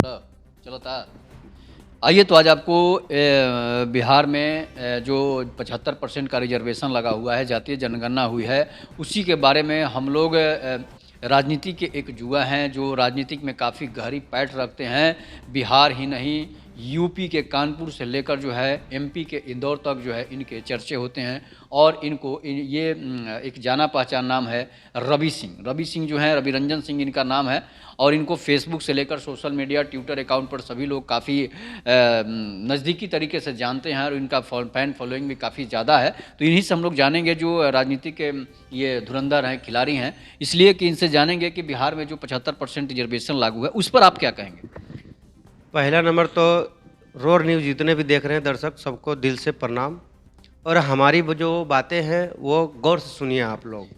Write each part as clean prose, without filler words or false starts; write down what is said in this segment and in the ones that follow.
चलो चलो था। आइए तो आज आपको बिहार में जो 75% का रिजर्वेशन लगा हुआ है, जातीय जनगणना हुई है, उसी के बारे में हम लोग राजनीति के एक जुआ हैं जो राजनीतिक में काफ़ी गहरी पैठ रखते हैं। बिहार ही नहीं, यूपी के कानपुर से लेकर जो है एमपी के इंदौर तक जो है इनके चर्चे होते हैं। और ये एक जाना पहचान नाम है रवि सिंह। रवि सिंह जो है, रवि रंजन सिंह इनका नाम है। और इनको फेसबुक से लेकर सोशल मीडिया, ट्विटर अकाउंट पर सभी लोग काफ़ी नज़दीकी तरीके से जानते हैं और इनका फैन फॉलोइंग भी काफ़ी ज़्यादा है। तो इन्हीं से हम लोग जानेंगे जो राजनीति के ये धुरंधर हैं, खिलाड़ी हैं, इसलिए कि इनसे जानेंगे कि बिहार में जो 75% रिजर्वेशन लागू है उस पर आप क्या कहेंगे। पहला नंबर तो रोर न्यूज़ जितने भी देख रहे हैं दर्शक, सबको दिल से प्रणाम। और हमारी वो जो बातें हैं वो गौर से सुनिए आप लोग।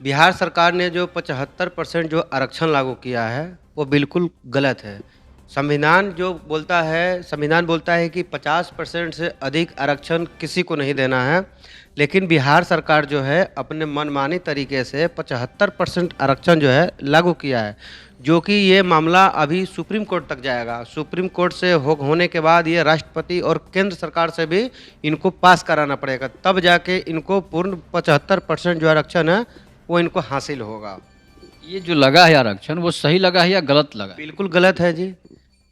बिहार सरकार ने जो 75% जो आरक्षण लागू किया है वो बिल्कुल गलत है। संविधान बोलता है कि 50% से अधिक आरक्षण किसी को नहीं देना है, लेकिन बिहार सरकार जो है अपने मनमानी तरीके से 75% आरक्षण जो है लागू किया है, जो कि ये मामला अभी सुप्रीम कोर्ट तक जाएगा। सुप्रीम कोर्ट से होने के बाद ये राष्ट्रपति और केंद्र सरकार से भी इनको पास कराना पड़ेगा, तब जाके इनको पूर्ण 75% जो आरक्षण है वो इनको हासिल होगा। ये जो लगा है आरक्षण वो सही लगा है या गलत लगा? बिल्कुल गलत है जी,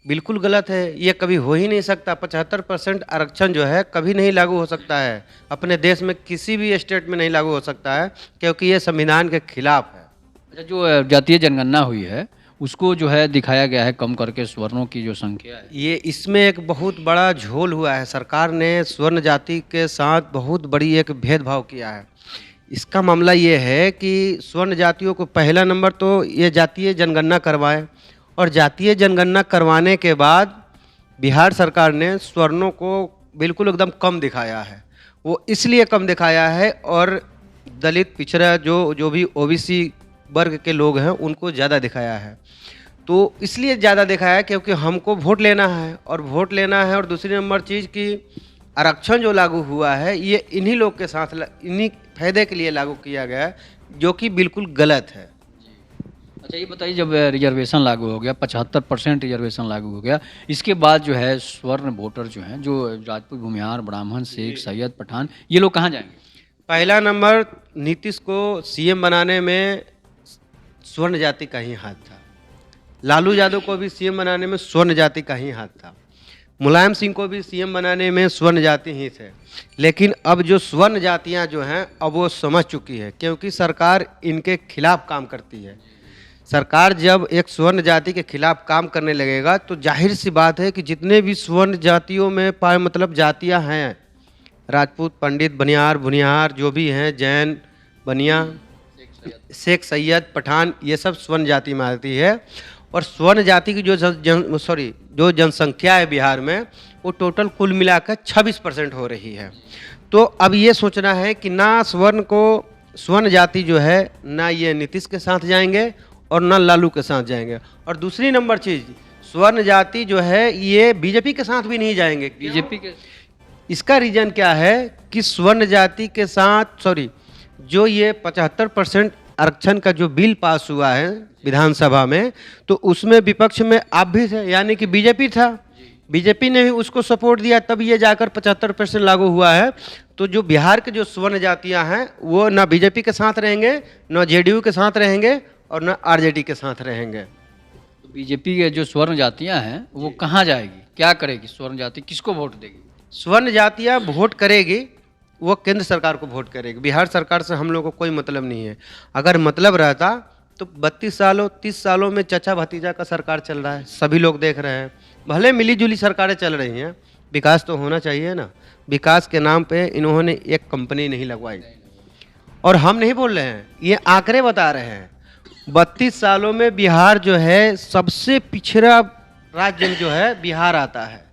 बिल्कुल गलत है। ये कभी हो ही नहीं सकता। 75% आरक्षण जो है कभी नहीं लागू हो सकता है, अपने देश में किसी भी स्टेट में नहीं लागू हो सकता है, क्योंकि ये संविधान के खिलाफ है। अच्छा, जो जातीय जनगणना हुई है उसको जो है दिखाया गया है कम करके स्वर्णों की जो संख्या है, ये इसमें एक बहुत बड़ा झोल हुआ है। सरकार ने स्वर्ण जाति के साथ बहुत बड़ी एक भेदभाव किया है। इसका मामला ये है कि स्वर्ण जातियों को पहला नंबर तो ये जातीय जनगणना करवाएं, और जातीय जनगणना करवाने के बाद बिहार सरकार ने स्वर्णों को बिल्कुल एकदम कम दिखाया है। वो इसलिए कम दिखाया है, और दलित पिछड़ा जो भी ओबीसी वर्ग के लोग हैं उनको ज़्यादा दिखाया है। तो इसलिए ज़्यादा दिखाया है क्योंकि हमको वोट लेना है, और दूसरी नंबर चीज़ कि आरक्षण जो लागू हुआ है ये इन्हीं लोग के साथ, इन्हीं फायदे के लिए लागू किया गया है, जो कि बिल्कुल गलत है। अच्छा ये बताइए, जब रिजर्वेशन लागू हो गया, 75% रिजर्वेशन लागू हो गया, इसके बाद जो है स्वर्ण वोटर जो हैं, जो राजपूत, भूमिहार, ब्राह्मण, सिख, सैयद, पठान, ये लोग कहाँ जाएंगे? पहला नंबर, नीतीश को सीएम बनाने में स्वर्ण जाति का ही हाथ था। लालू यादव को भी सीएम बनाने में स्वर्ण जाति का ही हाथ था। मुलायम सिंह को भी सीएम बनाने में स्वर्ण जाति ही थे। लेकिन अब जो स्वर्ण जातियां जो हैं अब वो समझ चुकी है, क्योंकि सरकार इनके खिलाफ काम करती है। सरकार जब एक स्वर्ण जाति के खिलाफ काम करने लगेगा तो जाहिर सी बात है कि जितने भी स्वर्ण जातियों में मतलब जातियां हैं, राजपूत, पंडित, बनियार, भुनियार जो भी हैं, जैन, बनिया, शेख, सैयद, पठान, ये सब स्वर्ण जाति में आती है। और स्वर्ण जाति की जो जनसंख्या है बिहार में, वो टोटल कुल मिलाकर 26% हो रही है। तो अब ये सोचना है कि ना स्वर्ण जाति जो है, ना ये नीतीश के साथ जाएंगे और ना लालू के साथ जाएंगे। और दूसरी नंबर चीज़, स्वर्ण जाति जो है ये बीजेपी के साथ भी नहीं जाएंगे। बीजेपी के इसका रीज़न क्या है कि स्वर्ण जाति के साथ जो ये 75% आरक्षण का जो बिल पास हुआ है विधानसभा में, तो उसमें विपक्ष में आप भी थे, यानी कि बीजेपी था। बीजेपी ने भी उसको सपोर्ट दिया, तब ये जाकर 75% लागू हुआ है। तो जो बिहार के जो स्वर्ण जातियां हैं वो ना बीजेपी के साथ रहेंगे, ना जेडीयू के साथ रहेंगे, और ना आरजेडी के साथ रहेंगे। तो बीजेपी के जो स्वर्ण जातियां हैं वो कहाँ जाएगी, क्या करेगी? स्वर्ण जाति किसको वोट देगी? स्वर्ण जातियाँ वोट करेगी, वो केंद्र सरकार को वोट करेगी। बिहार सरकार से हम लोग को कोई मतलब नहीं है। अगर मतलब रहता तो 30 सालों में चचा भतीजा का सरकार चल रहा है, सभी लोग देख रहे हैं। भले मिली जुली सरकारें चल रही हैं, विकास तो होना चाहिए ना। विकास के नाम पे इन्होंने एक कंपनी नहीं लगवाई। और हम नहीं बोल रहे हैं, ये आंकड़े बता रहे हैं। 32 सालों में बिहार जो है सबसे पिछड़ा राज्य जो है बिहार आता है।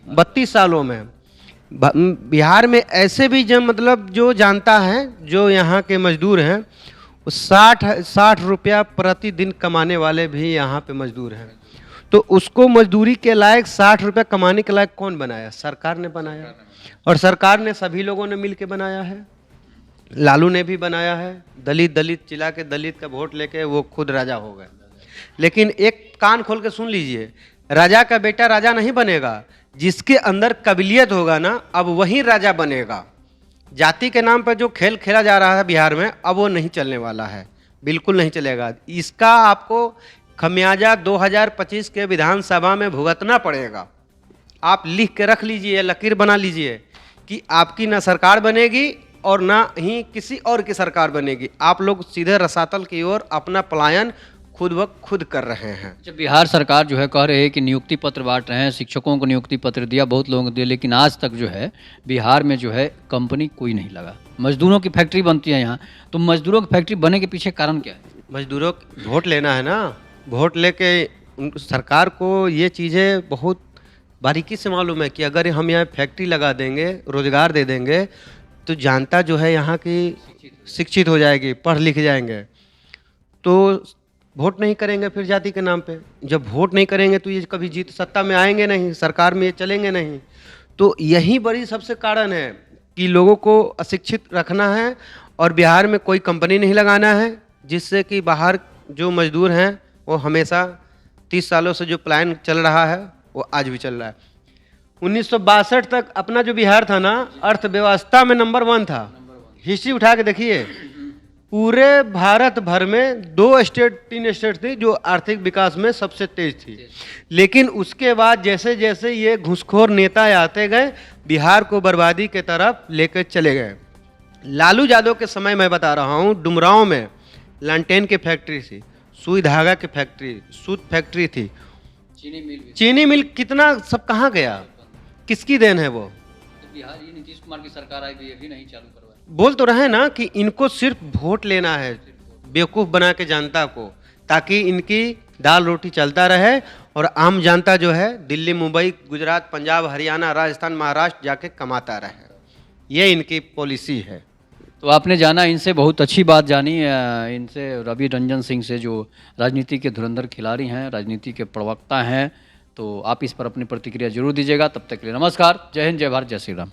32 सालों में बिहार में ऐसे भी जो जानता है, जो यहाँ के मजदूर हैं, 60 रुपया प्रतिदिन कमाने वाले भी यहाँ पे मजदूर हैं। तो उसको मजदूरी के लायक 60 रुपया कमाने के लायक कौन बनाया? सरकार ने बनाया। और सरकार ने सभी लोगों ने मिल के बनाया है। लालू ने भी बनाया है। दलित चिल्ला के दलित का वोट लेके वो खुद राजा हो गए। लेकिन एक कान खोल के सुन लीजिए, राजा का बेटा राजा नहीं बनेगा, जिसके अंदर काबिलियत होगा ना अब वही राजा बनेगा। जाति के नाम पर जो खेल खेला जा रहा है बिहार में, अब वो नहीं चलने वाला है, बिल्कुल नहीं चलेगा। इसका आपको खमियाजा 2025 के विधानसभा में भुगतना पड़ेगा। आप लिख के रख लीजिए, लकीर बना लीजिए कि आपकी ना सरकार बनेगी और ना ही किसी और की सरकार बनेगी। आप लोग सीधे रसातल की ओर अपना पलायन खुद ब खुद कर रहे हैं। जब बिहार सरकार जो है कह रहे हैं कि नियुक्ति पत्र बांट रहे हैं, शिक्षकों को नियुक्ति पत्र दिया, बहुत लोगों को दिया, लेकिन आज तक जो है बिहार में जो है कंपनी कोई नहीं लगा। मजदूरों की फैक्ट्री बनती है यहाँ, तो मजदूरों की फैक्ट्री बनने के पीछे कारण क्या है? मजदूरों को वोट लेना है ना, वोट लेके सरकार को ये चीज़ें बहुत बारीकी से मालूम है कि अगर हम यहाँ फैक्ट्री लगा देंगे, रोजगार दे देंगे, तो जनता जो है यहाँ की शिक्षित हो जाएगी, पढ़ लिख जाएंगे, तो वोट नहीं करेंगे फिर जाति के नाम पे। जब वोट नहीं करेंगे तो ये कभी जीत सत्ता में आएंगे नहीं, सरकार में ये चलेंगे नहीं। तो यही बड़ी सबसे कारण है कि लोगों को अशिक्षित रखना है और बिहार में कोई कंपनी नहीं लगाना है, जिससे कि बाहर जो मजदूर हैं वो हमेशा 30 सालों से जो प्लान चल रहा है वो आज भी चल रहा है। 1962 तक अपना जो बिहार था ना, अर्थव्यवस्था में नंबर 1 था। हिस्ट्री उठा के देखिए, पूरे भारत भर में 2 स्टेट 3 स्टेट थी जो आर्थिक विकास में सबसे तेज थी। लेकिन उसके बाद जैसे जैसे ये घूसखोर नेता आते गए, बिहार को बर्बादी के तरफ लेकर चले गए। लालू यादव के समय मैं बता रहा हूँ, डुमरांव में लालटेन की फैक्ट्री थी, सुई धागा की फैक्ट्री, सूत फैक्ट्री थी, चीनी मिल कितना सब कहाँ गया? किसकी देन है वो? तो बिहार ये नीतीश कुमार की सरकार आई, ये भी नहीं चालू करवाई। बोल तो रहे ना कि इनको सिर्फ वोट लेना है, बेवकूफ़ बना के जनता को, ताकि इनकी दाल रोटी चलता रहे और आम जनता जो है दिल्ली, मुंबई, गुजरात, पंजाब, हरियाणा, राजस्थान, महाराष्ट्र जाके कमाता रहे। ये इनकी पॉलिसी है। तो आपने जाना, इनसे बहुत अच्छी बात जानी, इनसे रवि रंजन सिंह से, जो राजनीति के धुरंधर खिलाड़ी हैं, राजनीति के प्रवक्ता हैं। तो आप इस पर अपनी प्रतिक्रिया जरूर दीजिएगा। तब तक के लिए नमस्कार, जय हिंद, जय भारत, जय श्री राम।